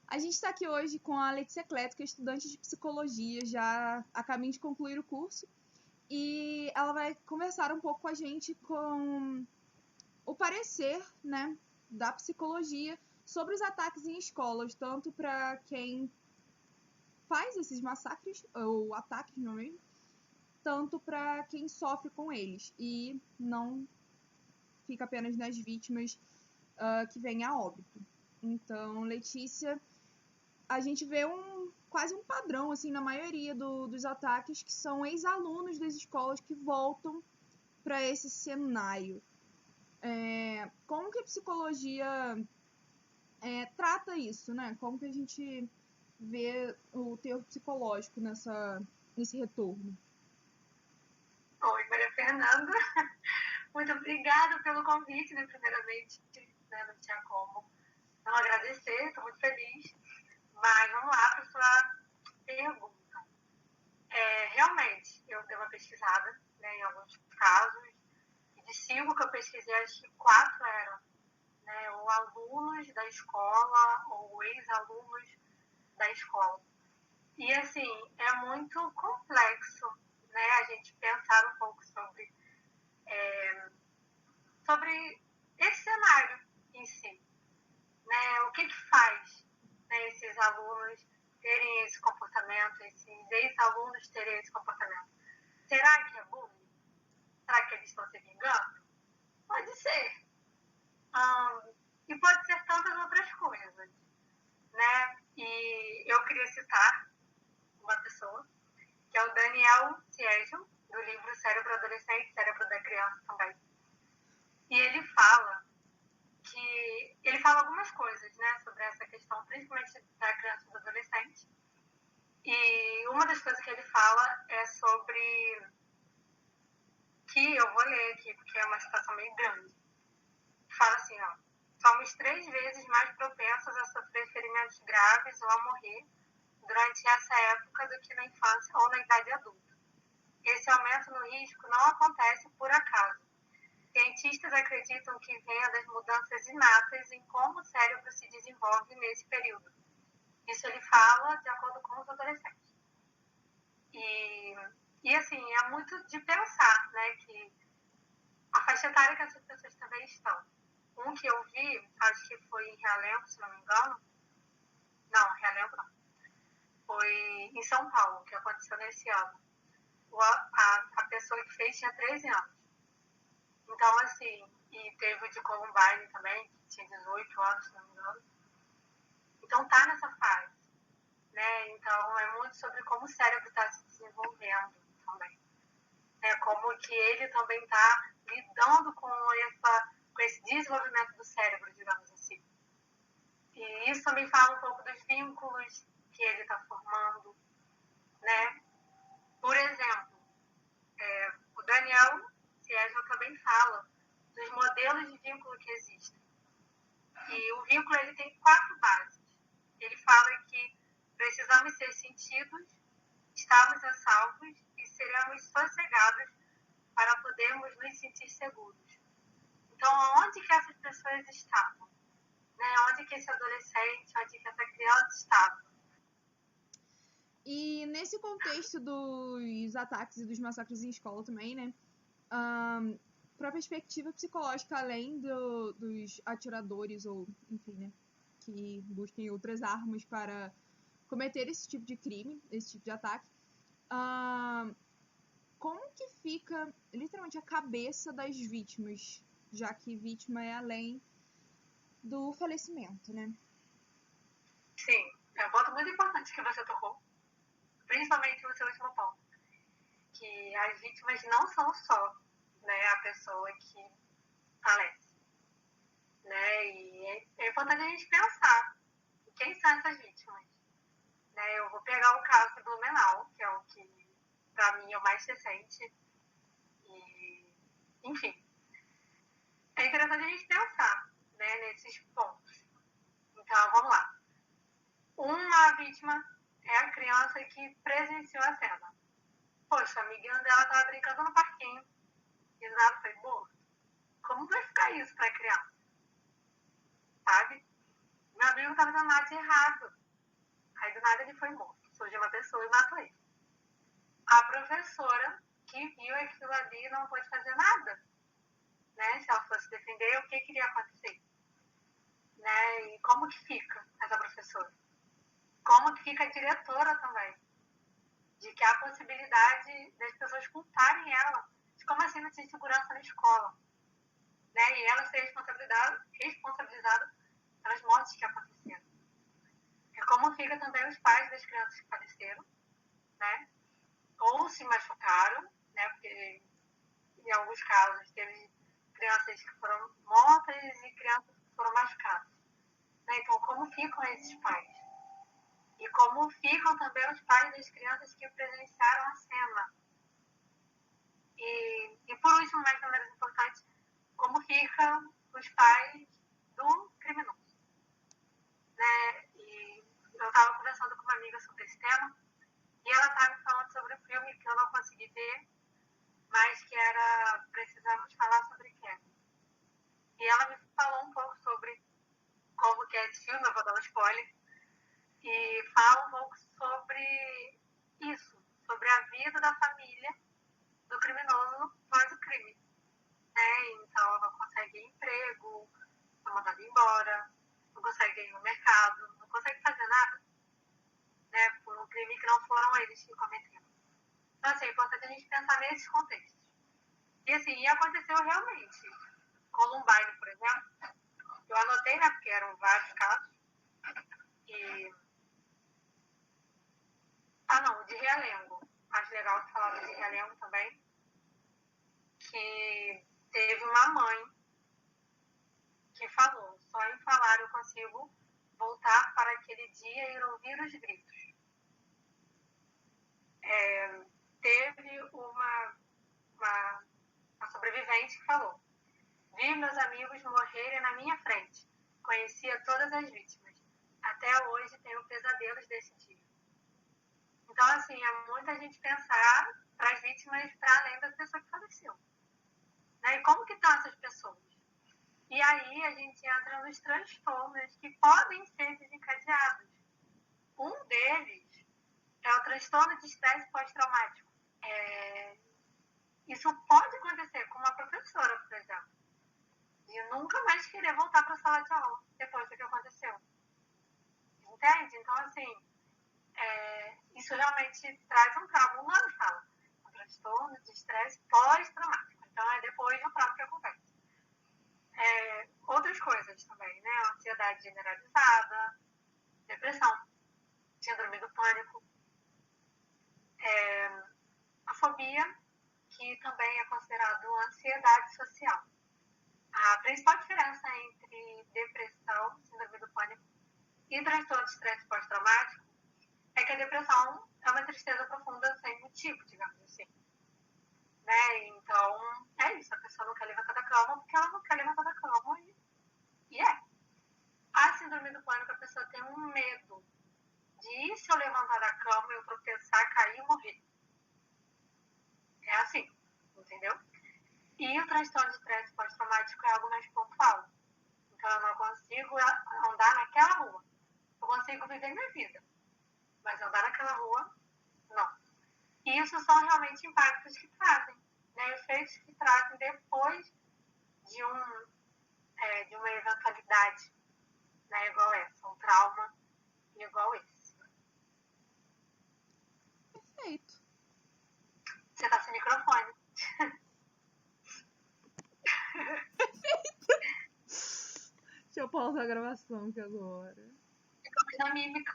A gente está aqui hoje com a Letícia Cleto, que é estudante de psicologia, já a caminho de concluir o curso, e ela vai conversar um pouco com a gente com o parecer, né, da psicologia sobre os ataques em escolas, tanto para quem faz esses massacres, ou ataques, não é mesmo? Tanto para quem sofre com eles, e não fica apenas nas vítimas que vêm a óbito. Então, Letícia, a gente vê quase um padrão assim na maioria dos ataques, que são ex-alunos das escolas que voltam para esse cenário. Como que a psicologia trata isso, né? Como que a gente vê o teor psicológico nesse retorno? Oi, Maria Fernanda. Muito obrigada pelo convite, né? Primeiramente, né? Não tinha como não agradecer, estou muito feliz. Mas vamos lá para a sua pergunta. Realmente, eu dei uma pesquisada, né, em alguns casos, e de 5 que eu pesquisei, acho que 4 eram, né, ou alunos da escola ou ex-alunos da escola. E, assim, é muito complexo, né, a gente pensar um pouco sobre esse cenário em si, né? O que faz, né, esses alunos terem esse comportamento, esses ex-alunos terem esse comportamento? Será que é bullying? Será que eles estão se vingando? Pode ser. E pode ser tantas outras coisas, né? E eu queria citar uma pessoa, que é o Daniel Siegelman, do livro Cérebro Adolescente, Cérebro da Criança também. E ele fala algumas coisas, né, sobre essa questão, principalmente da criança e do adolescente. E uma das coisas que ele fala é sobre, que eu vou ler aqui, porque é uma citação meio grande. Fala assim, ó: somos 3 vezes mais propensos a sofrer ferimentos graves ou a morrer durante essa época do que na infância ou na idade adulta. Esse aumento no risco não acontece por acaso. Cientistas acreditam que venha das mudanças inatas em como o cérebro se desenvolve nesse período. Isso ele fala de acordo com os adolescentes. E assim, é muito de pensar, né, que a faixa etária que essas pessoas também estão. Um que eu vi, acho que foi em Realengo, se não me engano. Não, Realengo não. Foi em São Paulo, que aconteceu nesse ano. A pessoa que fez tinha 13 anos. Então, assim, e teve o de Columbine também, que tinha 18 anos, se não me engano. Então, tá nessa fase, né? Então, é muito sobre como o cérebro está se desenvolvendo também. Como que ele também está lidando com esse desenvolvimento do cérebro, digamos assim. E isso também fala um pouco dos vínculos que ele está formando, né? Por exemplo, o Daniel Siegelman também fala dos modelos de vínculo que existem. E o vínculo ele tem 4 bases. Ele fala que precisamos ser sentidos, estarmos a salvos e seremos sossegados para podermos nos sentir seguros. Então, onde que essas pessoas estavam? Né? Onde que esse adolescente, onde que essa criança estava? E nesse contexto dos ataques e dos massacres em escola também, né? Para a perspectiva psicológica, além dos atiradores ou, enfim, né, que busquem outras armas para cometer esse tipo de crime, esse tipo de ataque, como que fica literalmente a cabeça das vítimas, já que vítima é além do falecimento, né? Sim, é um ponto muito importante que você tocou, principalmente no seu último ponto, que as vítimas não são só, né, a pessoa que falece, né? E é importante a gente pensar em quem são essas vítimas. Né? Eu vou pegar o caso do Blumenau, que é o que, para mim, é o mais recente. E, enfim, é interessante a gente pensar, né, nesses pontos. Então, vamos lá. Uma vítima é a criança que presenciou a cena. Poxa, a amiguinha dela estava brincando no parquinho e nada foi morto. Como vai ficar isso para a criança? Sabe? meu amigo estava fazendo nada de errado. Aí do nada ele foi morto. Surgiu uma pessoa e matou ele. A professora que viu aquilo ali não pôde fazer nada. Né? Se ela fosse defender, o que iria acontecer? Né? E como que fica essa professora? Como que fica a diretora também? De que há a possibilidade das pessoas culparem ela. De como assim não tinha segurança na escola? Né? E ela ser responsabilizada pelas mortes que aconteceram. E como fica também os pais das crianças que faleceram, né? Ou se machucaram, né? Porque em alguns casos teve crianças que foram mortas e crianças que foram machucadas. Né? Então, como ficam esses pais? E como ficam também os pais das crianças que presenciaram a cena? E por último, mas não menos importante, como ficam os pais do criminoso? Né? E eu estava conversando com uma amiga sobre esse tema e ela estava me falando sobre um filme que eu não consegui ver, mas que era Precisamos Falar sobre Kevin. E ela me falou um pouco sobre como que é esse filme, eu vou dar um spoiler, e fala um pouco sobre isso, sobre a vida da família do criminoso após o crime. Né? Então, ela não consegue emprego, é mandada embora, não consegue ir no mercado, não consegue fazer nada, né? Por um crime que não foram eles que cometeram. Então, assim, é importante a gente pensar nesses contextos. E, assim, aconteceu realmente. Columbine, por exemplo, eu anotei, né, porque eram vários casos. E... o de Realengo. Acho legal que falava de Realengo também. Que teve uma mãe que falou: só em falar eu consigo voltar para aquele dia e ouvir os gritos. Teve uma sobrevivente que falou: vi meus amigos morrerem na minha frente. Conhecia todas as vítimas. Até hoje tenho pesadelos desse dia. Então, assim, é muita gente pensar para as vítimas para além da pessoa que faleceu. Né? E como que estão essas pessoas? E aí a gente entra nos transtornos que podem ser desencadeados. Um deles é o transtorno de estresse pós-traumático. Isso pode acontecer com uma professora, por exemplo, de nunca mais querer voltar para a sala de aula depois do que aconteceu. Entende? Então, assim, isso realmente traz um trauma. O nome fala, um transtorno de estresse pós-traumático. Então, é depois do trauma que acontece. Outras coisas também, né? Ansiedade generalizada, depressão, síndrome do pânico, a fobia, que também é considerado ansiedade social. A principal diferença entre depressão, síndrome do pânico e transtorno de estresse pós-traumático é que a depressão é uma tristeza profunda sem motivo, digamos assim. Né? Então, é isso. A pessoa não quer levantar da cama porque ela não quer levantar da cama. E é. A síndrome do pânico, a pessoa tem um medo de, se eu levantar da cama, eu tropeçar, cair e morrer. É assim, entendeu? E o transtorno de estresse pós-traumático é algo mais pontual. Então, eu não consigo andar naquela rua. Eu consigo viver minha vida. Mas andar naquela rua, não. E isso são realmente impactos que trazem, né? Efeitos que trazem depois de uma eventualidade, né? Igual essa, um trauma igual esse. Perfeito. Você tá sem microfone. Deixa eu pausar a gravação aqui agora. Ficamos na mímica.